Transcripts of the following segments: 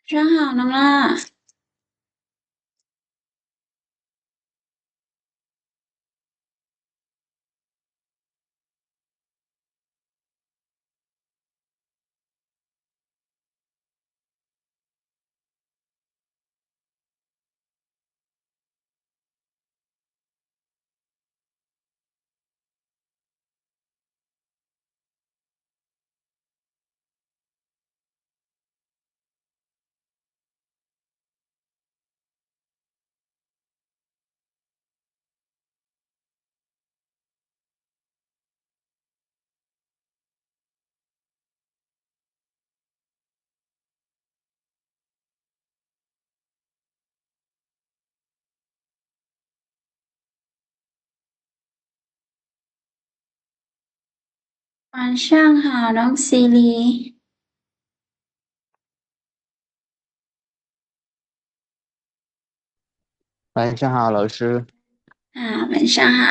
上好น้องล่า晚上好น้องซีรี晚上好，老师。晚上好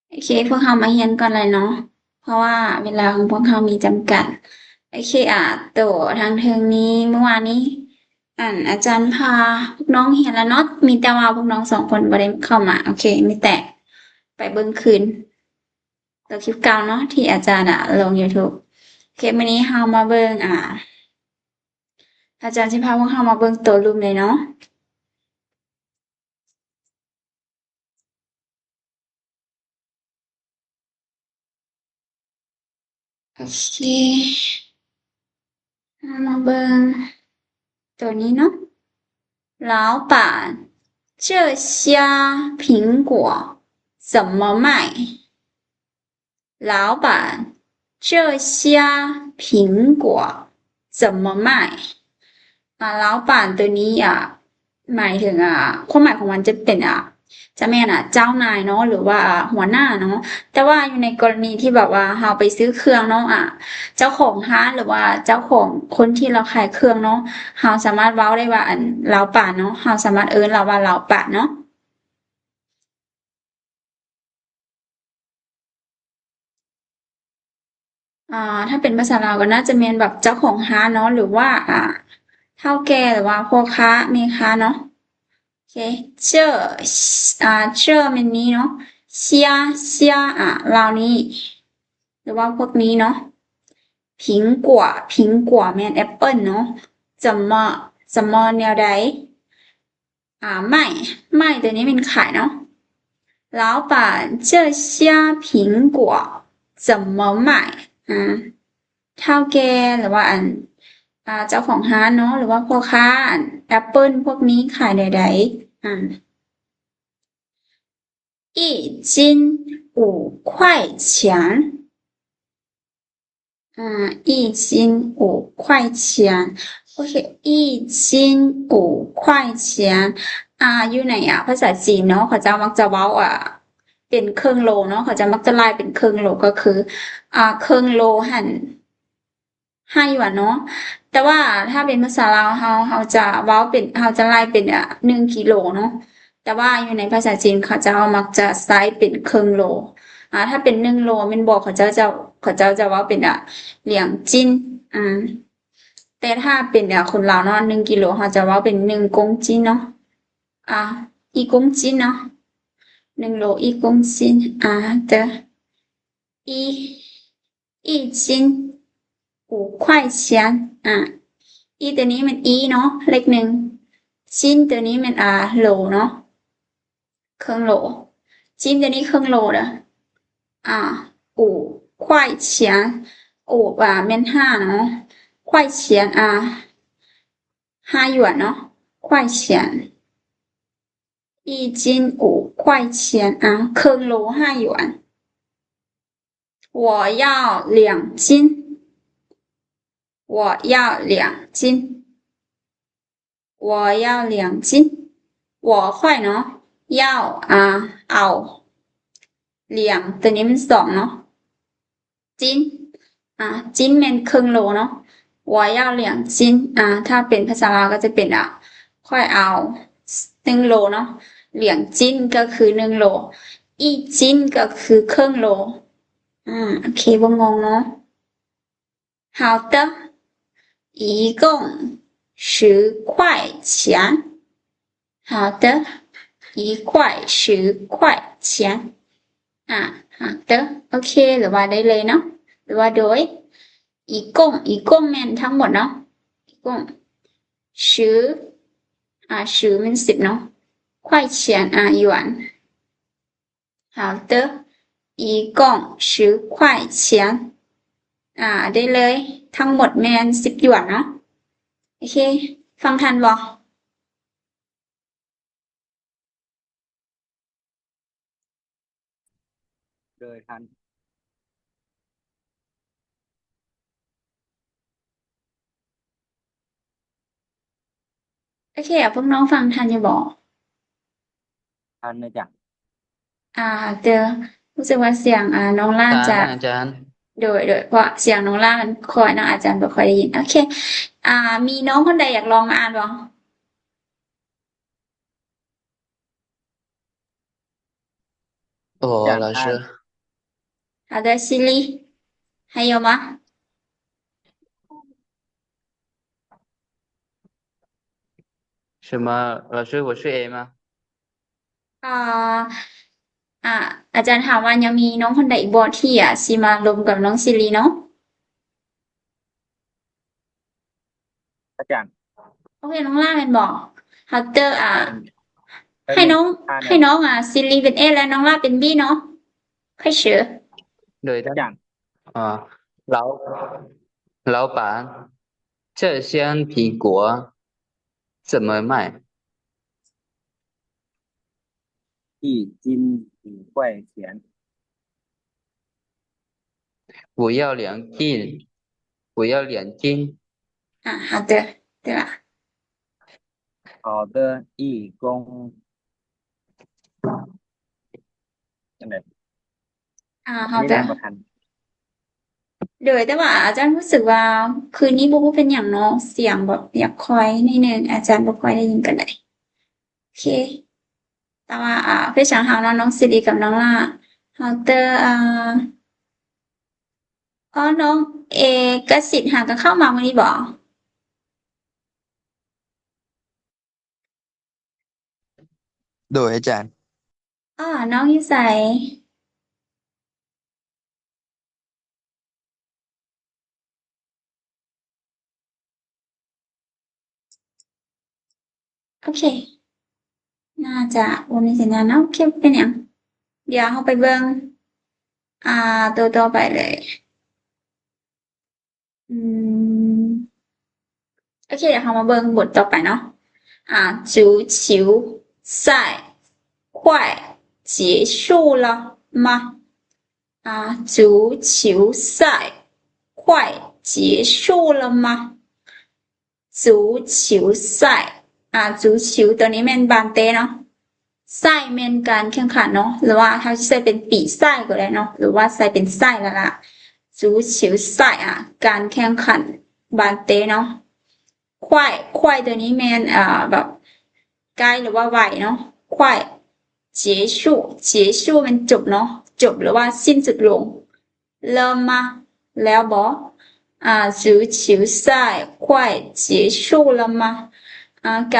โอเคพวกเรามาเรียนก่อนเลยเนาะเพราะว่าเวลาของพวกเรามีจำกัดโอเคตัวทางเทิงนี้เมื่อวานนี้อาจารย์พาพวกน้องเรียนแล้วเนาะมีแต่ว่าพวกน้อง2คนบ่ได้เข้ามาโอเคมีแต่ไปเบิ่งคืนตัวคลิปเก่าเนาะที่อาจารย์ลง YouTube โอเคมื้อนี้เรามาเบิ่งอาจารย์สิพาพวกเรามาเบิ่งตัวรูปเลยเนาะโอเคมาเบิ่งตัวนี้เนาะ老板这些苹果怎么卖老板这些苹果怎么卖老板ตัวนี้หมายถึงความหมายของมันจะเป็นจะแม่นเจ้านายเนาะหรือว่าหัวหน้าเนาะแต่ว่าอยู่ในกรณีที่แบบว่าเราไปซื้อเครื่องเนาะเจ้าของร้านหรือว่าเจ้าของคนที่เราขายเครื่องเนาะเราสามารถเว้าได้ว่าเราป่าเนาะเราสามารถเอิ้นเราว่าเราป่าเนาะถ้าเป็นภาษาลาวก็น่าจะแม่นแบบเจ้าของร้านเนาะหรือว่าเฒ่าแก่หรือว่าพ่อค้าแม่ค้าเนาะโอเค这มันนี้เนาะเสียเหล่านี้หรือว่าพวกนี้เนาะ苹果แม่นแอปเปิ้ลเนาะ怎么แนวใด卖ตัวนี้เป็นขายเนาะ老板这些苹果怎么卖เฒ่าแก่หรือว่าเจ้าของร้านเนาะหรือว่าพ่อค้าแอปเปิ้ลพวกนี้ขายใดๆ一斤5块钱一斤5块钱โอเค一斤5块钱อยู่ในภาษาจีนเนาะเขาจะมักจะเว้าเป็นครึ่งโลเนาะเขาจะมักจะลายเป็นครึ่งโลก็คือครึ่งโลหั่น5หยวนเนาะแต่ว่าถ้าเป็นภาษาลาวเราจะเว้าเป็นเราจะลายเป็น1กิโลเนาะแต่ว่าอยู่ในภาษาจีนเขาจะมักจะใช้เป็นครึ่งโลถ้าเป็น1โลแม่นบ่เขาจะเว้าเป็นเหลียงจิ้นแต่ถ้าเป็นคนลาวเนาะ1กิโลเขาจะเว้าเป็น1กงจิ้นเนาะ1公斤เนาะ1โล1公斤的一斤5块钱อีตัวนี้มันอีเนาะเลข1ชิ้นตัวนี้มันโลเนาะครึ่งโลชิ้นตัวนี้ครึ่งโลเด้อ5块钱5แม่น5เนาะ块钱5หยวนเนาะ块钱一斤5块钱ครึ่งโล5หยวน我要2斤我要2斤我要2斤我会เนาะ要เอาเหลียงตัวนี้มัน2เนาะจิ้นจิ้นแม่นครึ่งโลเนาะ我要2斤ถ้าเป็นภาษาลาวก็จะเป็นค่อยเอา1โลเนาะเหลียงจิ้นก็คือ1โลอีจิ้นก็คือครึ่งโลโอเคบ่งงเนาะ好的一共10块钱好的1块10块钱好的โอเคหรือว่าได้เลยเนาะหรือว่าโดย一共แม่นทั้งหมดเนาะ一共10เป็น10เนาะ块钱หยวน好的一共10块钱ได้เลยทั้งหมดแม่น10หยวนเนาะโอเคฟังทันบ่เลยทันโอเคพวกน้องฟังทันอยู่บ่ทันนะจ๊ะเจอรู้สึกว่าเสียงน้องล่า ทัน จะ อาจารย์ โดยเพราะเสียงน้องล่ามันคอยน้องอาจารย์บ่ค่อยได้ยินโอเคมีน้องคนใดอยากลองมาอ่านบ่老师好的西丽还有吗什么老师我是 A 吗อาจารย์ถามว่ายังมีน้องคนใดอีกบ่ที่สิมารวมกับน้องซิลีเนาะอาจารย์โอเคน้องล่าแม่นบ่ฮัตเตอร์ให้น้อง ทัน ให้น้องซิลีเป็น A และน้องล่าเป็น B เนาะ开始เลยอาจารย์老老板这箱苹果怎么卖一斤5块钱，我要2斤我要2斤好的对吧好的，一公，真的，好นี่ได้的ประทันโดยแต่ว่าอาจารย์รู้สึกว่าคืนนี้บ่รู้เป็นหยังเนาะเสียงแบบอยากคอยนิดนึงอาจารย์บ่ค่อยได้ยินปานใดโอเคแต่ว่า非常好เนาะน้องซิริกับน้องล่า好的น้องเอกสิทธิ์ก็เข้ามามื้อนี้บ่โดยอาจารย์น้องอยู่ไสโอเคน่าจะบ่มีสัญญาณเนาะโอเคเป็นหยังเดี๋ยวเราไปเบิ่งตัวต่อไปเลยโอเคเดี๋ยวเรามาเบิ่งบทต่อไปเนาะ足球赛快结束了吗足球赛快结束了吗足球赛足球ตัวนี้แม่นบานเตเนาะไส้แม่นการแข่งขันเนาะหรือว่าถ้าใช้เป็นปีไส้ก็ได้เนาะหรือว่าใส่เป็นไส้ละล่ะ足球赛การแข่งขันบานเตเนาะควายตัวนี้แม่นแบบใกล้หรือว่าไวเนาะควาย结束มันจบเนาะจบหรือว่าสิ้นสุดลงเริ่มมาแล้วบ่足球赛快结束了吗ก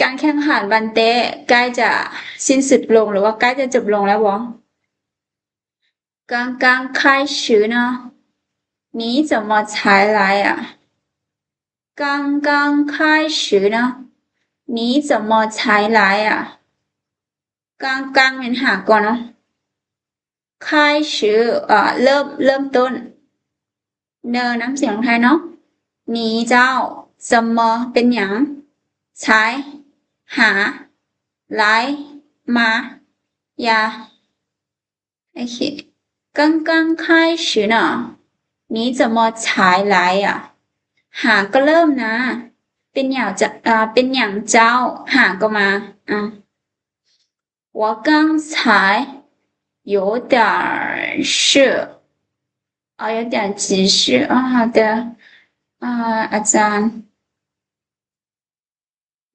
ารแข่งขันบันเตะใกล้จะสิ้นสุดลงหรือว่าใกล้จะจบลงแล้วบ่刚刚开始呢你怎么才来刚刚开始呢你怎么才来刚刚เป็นหาก่อนเนาะ开始เริ่มต้นเนอน้ำเสียงไทยเนาะ你เจ้า怎么เป็นหยัง才หา来มา呀โอเค刚刚开始呢你怎么才来หาก็เริ่มนะเป็นอย่างจะเป็นอย่างเจ้าหาก็มา我刚才有点事有点急事好的อาจารย์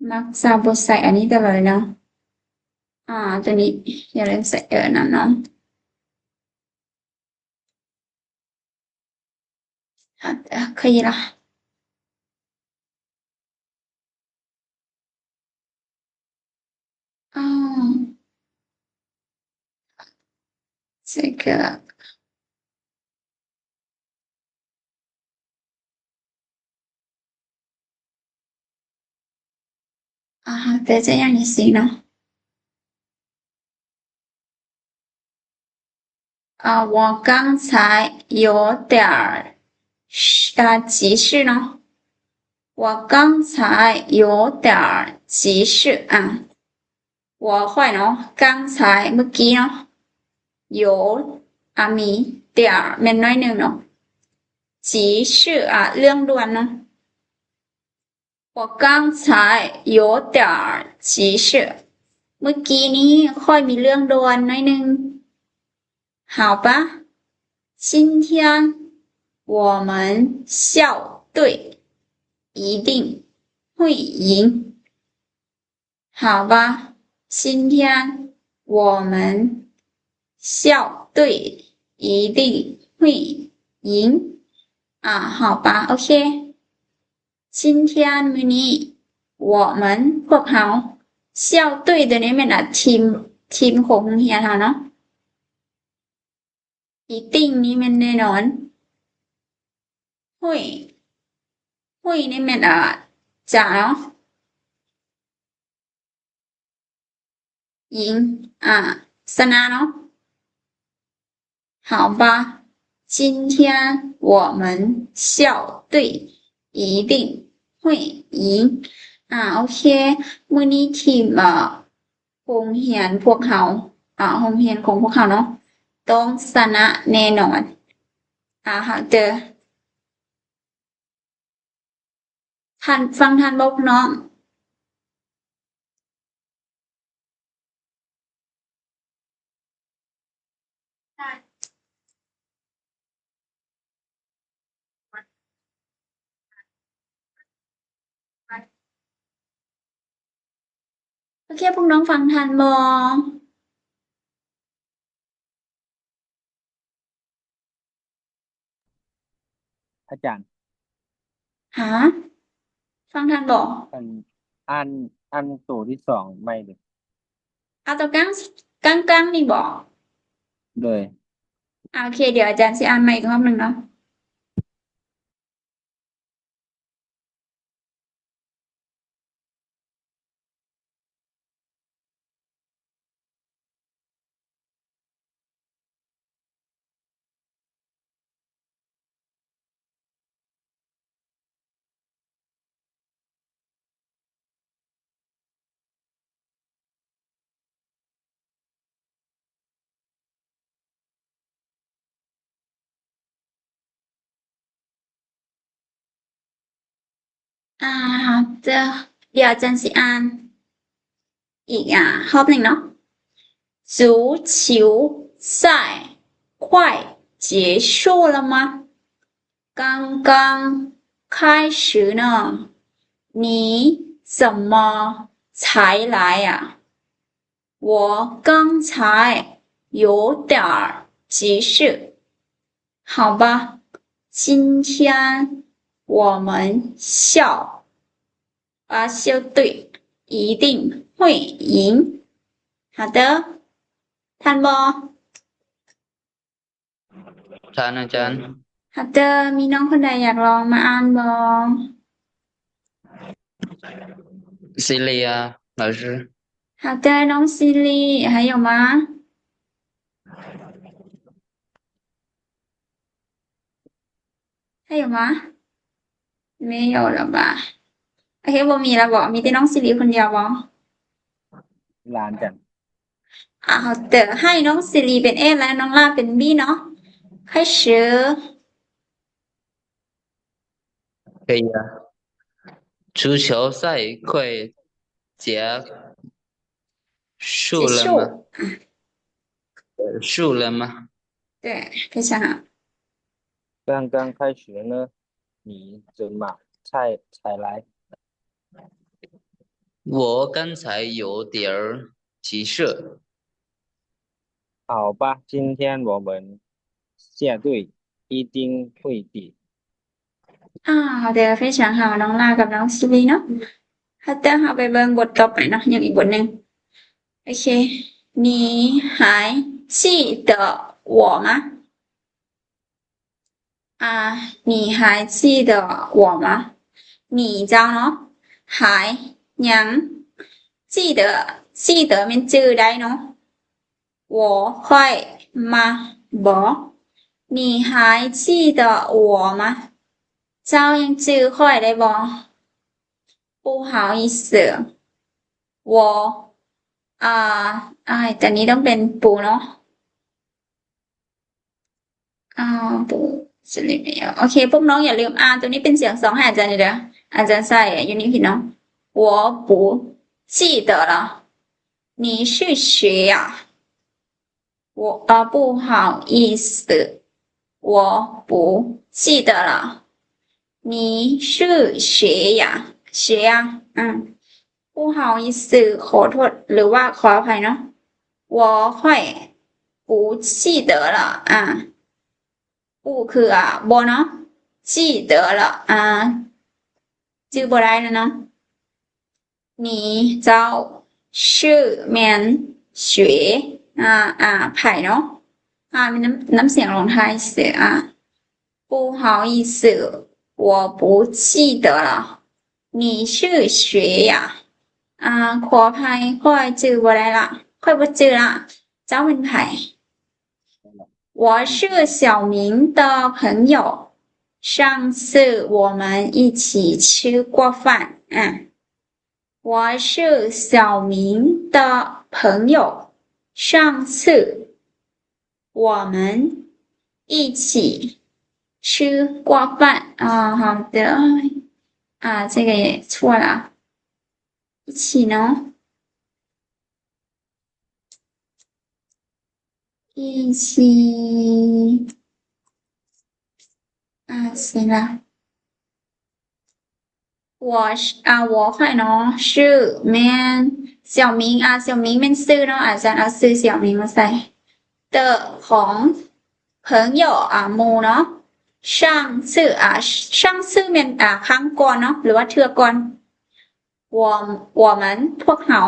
มักจะบ่ใส่อันนี้ตลอดเลยเนาะตัวนี้อย่าลืมใส่นะน้อง好的可以了这个好的，这样也行了。我刚才有点急事呢。我刚才有点急事我坏เนาะ刚才เมื่อกี้เนาะ有มี点แม่นน้อยนึงเนาะ急事เรื่องด่วนเนาะ我刚才有点急事เมื่อกี้นี้ค่อยมีเรื่องด่วนน้อยนึง好吧今天我们校队一定会赢好吧今天我们校队一定会赢好吧 OK 今天มื้อนี้我们พวกเรา校队ตัวนี้แม่นทีมของโรงเรียนเฮาเนาะ一定นี่แม่นแน่นอน会นี่แม่นจะเนาะ赢ชนะเนาะ好吧今天我们校队一定会赢โอเคมื้อนี้ทีมโรงเรียนพวกเราโรงเรียนของพวกเราเนาะต้องชนะแน่นอน好的ท่านฟังท่านบอกน้องโอเคพวกน้องฟังทันบ่อาจารย์ฟังทันบ่อ่านตัวที่2ไม่เลยตัวกลางนี่บ่เลยโอเคเดี๋ยวอาจารย์สิอ่านใหม่อีกรอบนึงเนาะ好的เดี๋ยวอาจารย์สิอ่านอีกรอบนึงเนาะ足球赛快结束了吗刚刚开始呢你怎么才来我刚才有点急事好吧今天我们校队一定会赢好的ท่านบ่ท่านอาจารย์好的มีน้องคนใดอยากลองมาอ่านบ่ซิเลีย老师好的น้องซิลี还有吗还有吗没有了吧โอเคบ่มีแล้วบ่มีแต่น้องซิลีคนเดียวบ่ลานจัง好的ให้น้องซิลีเป็น A และน้องลาเป็น B เนาะ开始可以足球赛快结束了吗束了吗对非常好刚刚开学呢你怎么才来我刚才有点急事好吧今天我们校队一定会赢好的非常好น้องลากับน้องซิลีเนาะฮัตเตอร์เฮาไปเบิ่งบทต่อไปเนาะยังอีกบทนึงโอเค你还记得我吗你还记得我吗你เจ้าเนาะหายยัง记得มันจื้อได้เนาะ我会吗บ่你还记得我吗เจ้ายังจื้อค่อยได้บ่不好意思我แต่นี้ต้องเป็นปูเนาะปูสลิปโอเคพวกน้องอย่าลืมตัวนี้เป็นเสียง2ให้อาจารย์เด้ออาจารย์ใส่อยู่นี่ผิดเนาะ我不记得了你是谁呀我不好意思我不记得了你是谁呀谁呀不好意思ขอโทษหรือว่าขออภัยเนาะ我会不记得了不คือบ่เนาะ记得了จื้อบ่ได้แล้วเนาะ你เจ้าชื่อแม่น学ไผเนาะมีน้ำเสียงลงท้ายเสีย不好意思我不记得了你是谁呀ขออภัยค่อยจื้อบ่ได้ละค่อยบ่จื้อละเจ้าเป็นไผ我是小明的朋友上次我们一起吃过饭我是小明的朋友上次我们一起吃过饭好的这个也错了一起呢一起行了我会เนาะชื่อแม่น小明小明แม่นชื่อเนาะอาจารย์เอาชื่อ小明มาใส่的ของ朋友หมู่เนาะ上次上次แม่นครั้งก่อนเนาะหรือว่าเทื่อก่อน我们พวกเฮา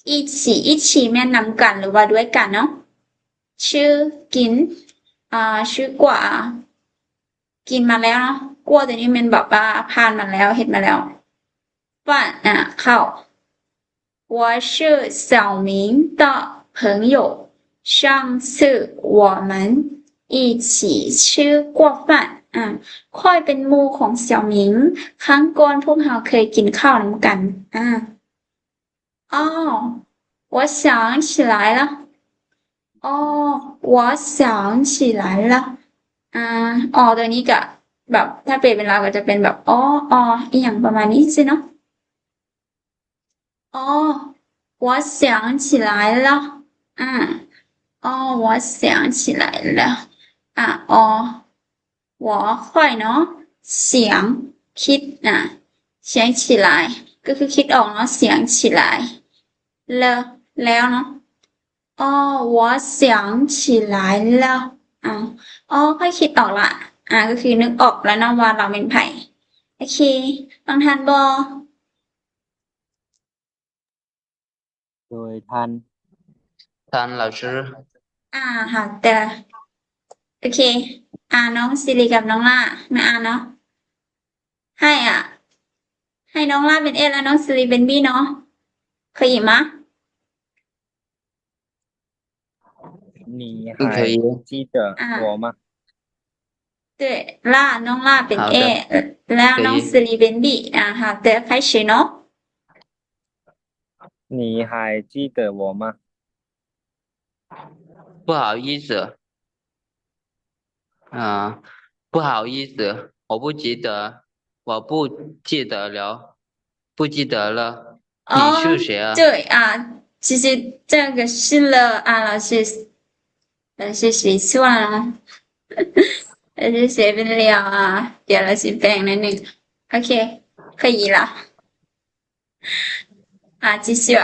一起แม่นนำกันหรือว่าด้วยกันเนาะชื่อกินชื่อกว่ากินมาแล้วเนาะกว่าตัวนี้มันแบบว่าผ่านมาแล้วเฮ็ดมาแล้ว饭ข้าว我是小明的朋友上次我们一起吃过饭ค่อยเป็นหมู่ของเสี่ยวหมิงครั้งก่อนพวกเราเคยกินข้าวนำกัน我想起来了我想起来了ตัวนี้ก็แบบถ้าเปลี่ยนเป็นเราก็จะเป็นแบบอีหยังประมาณนี้สิเนาะ我想起来了我想起来了我会เนาะเสียงคิดเสียง起来ก็คือคิดออกเนาะเสียง起来แล้วเนาะ我想起来了ค่อยคิดออกละก็คือนึกออกแล้วนะว่าเราเป็นไผโอเคลองทานบ่โดยท่าน老师好的โอเคน้องสิริกับน้องล่าไม่เนาะให้น้องล่าเป็น A แล้วน้องสิริเป็น B เนาะ可以吗你还记得我吗对น้องล่าเป็น A แล้วน้องสิริเป็น B 好的开始เนาะ你还记得我吗不好意思不好意思我不记得我不记得了不记得了你是谁对其实这个是了老师写错了是写不了เดี๋ยวเราสิแปลงนิดนึงโอเค可以了继续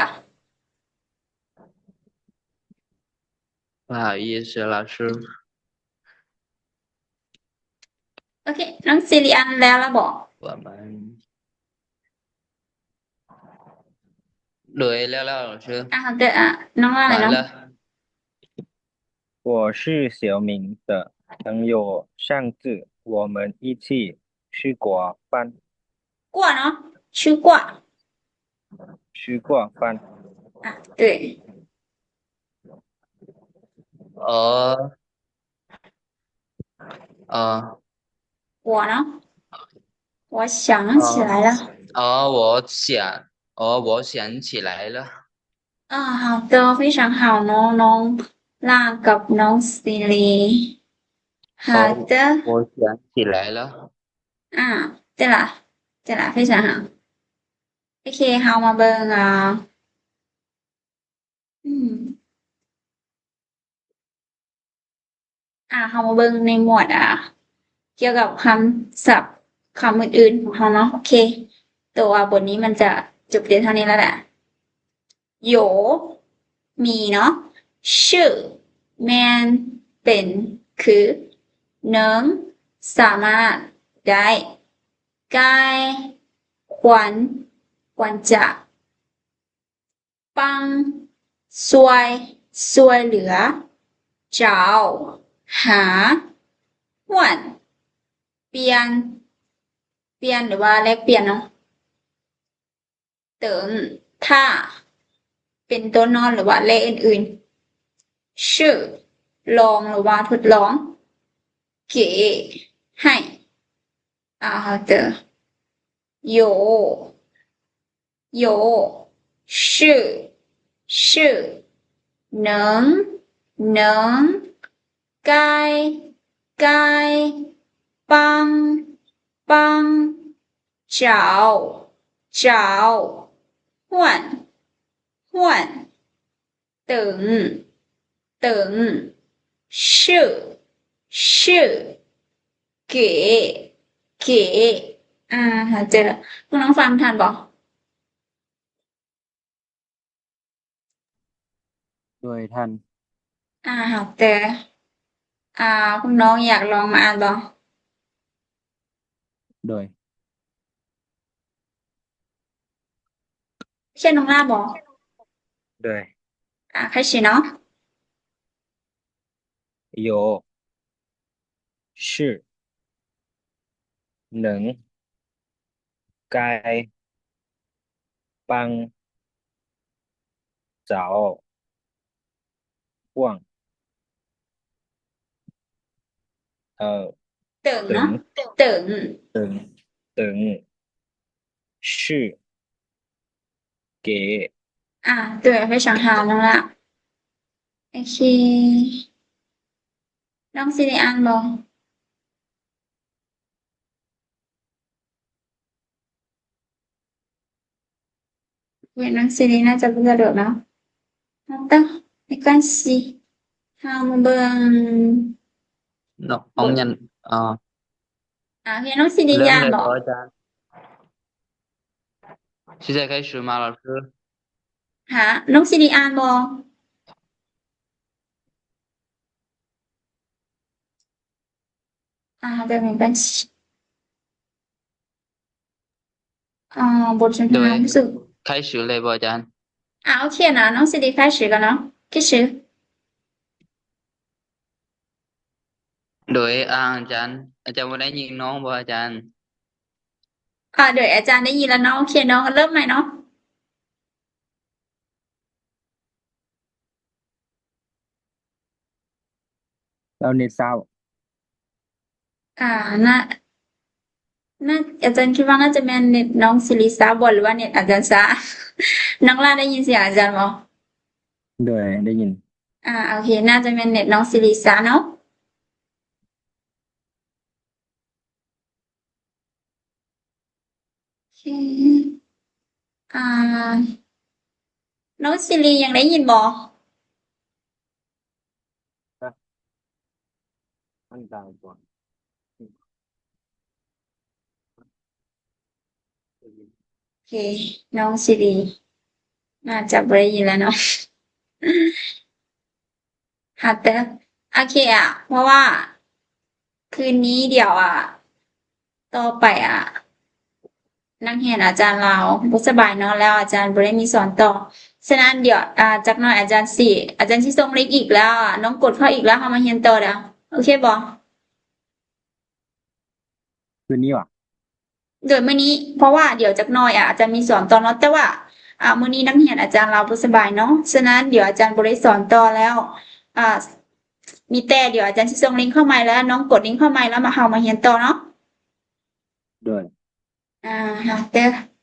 不好意思老师โอเคน้องสิริอ่านแล้วล่ะบ่我们เลยแล้ว老师好的น้องว่าอะไรเนาะ我是小明的朋友，上次我们一起吃过饭。过เนาะชื่อกว่า吃过饭。对我เนาะ我想起来了我想起来了好的非常好เนาะน้องลากับน้องซีรี好的我想起来了对啦非常好โอเคเฮามาเบิ่งเฮามาเบิ่งในหมวดเกี่ยวกับคำศัพท์คำอื่นๆของเฮาเนาะโอเคตัวบทนี้มันจะจบเพียงเท่านี้แล้วแหละโหยมีเนาะชื่อแมนเป็นคือเนิงสามารถได้กายควรจะปังซวยเหลือเจ้าหาหวนเปลี่ยนหรือว่าแลกเปลี่ยนเนาะเติมถ้าเป็นตัวนอนหรือว่าเลขอื่นๆชื่อลองหรือว่าทดลองเก๋ให้好的有是能该帮找换等是给เข้าใจแล้วพวกน้องฟังทันบ่ด้วยท่าน好的พวกน้องอยากลองมาอ่านบ่ด้วยใช่น้องลาบ่ด้วย开始เนาะ有是能该帮找换等เนาะ等是给对非常好น้องละโอเคน้องสิได้อ่านบ่เว้ยน้องสิได้น่าจะบ่สะดวกเนาะไม่关系เฮามาเบิ่งông nhận โอเคน้องสิได้อ่านบ่现在开始吗老师น้องสิได้อ่านบ่对没关系บทสนทนารู้สึก开始เลยบ่อาจารย์โอเคนะน้องสิได้开始กันเนาะ开始โดยอาจารย์บ่ได้ยินน้องบ่อาจารย์โดยอาจารย์ได้ยินแล้วเนาะโอเคเนาะเริ่มใหม่เนาะแล้วเน็ตเศร้าน่าอาจารย์คิดว่าน่าจะแม่นเน็ตน้องสิริซาบ่หรือว่าเน็ตอาจารย์ซาน้องลาได้ยินเสียงอาจารย์บ่ด้วยได้ยินโอเคน่าจะแม่นเน็ตน้องสิริซาเนาะโอเคน้องสิริยังได้ยินบ่อันตามก่อนโอเคน้องสิริน่าจะบ่ได้ยินแล้วเนาะ好的โอเคเพราะว่าคืนนี้เดี๋ยวต่อไปนักเรียนอาจารย์เราบ่สบายเนาะแล้วอาจารย์บ่ได้มีสอนต่อ ฉะนั้นเดี๋ยวจักหน่อยอาจารย์สิส่งลิงก์อีกแล้วน้องกดเข้าอีกแล้วเฮามาเรียนต่อแล้วโอเคบ่ คืนนี้ว่ะ โดยมื้อนี้เพราะว่าเดี๋ยวจักหน่อยอาจารย์มีสอนต่อเนาะแต่ว่ามื้อนี้นักเรียนอาจารย์เราบ่สบายเนาะฉะนั้นเดี๋ยวอาจารย์บ่ได้สอนต่อแล้วอ่ามีแต่เดี๋ยวอาจารย์สิส่งลิงก์เข้าใหม่แล้วน้องกดลิงก์เข้าใหม่แล้วเฮามาเรียนต่อเนาะ ด้วย ครับเด้อ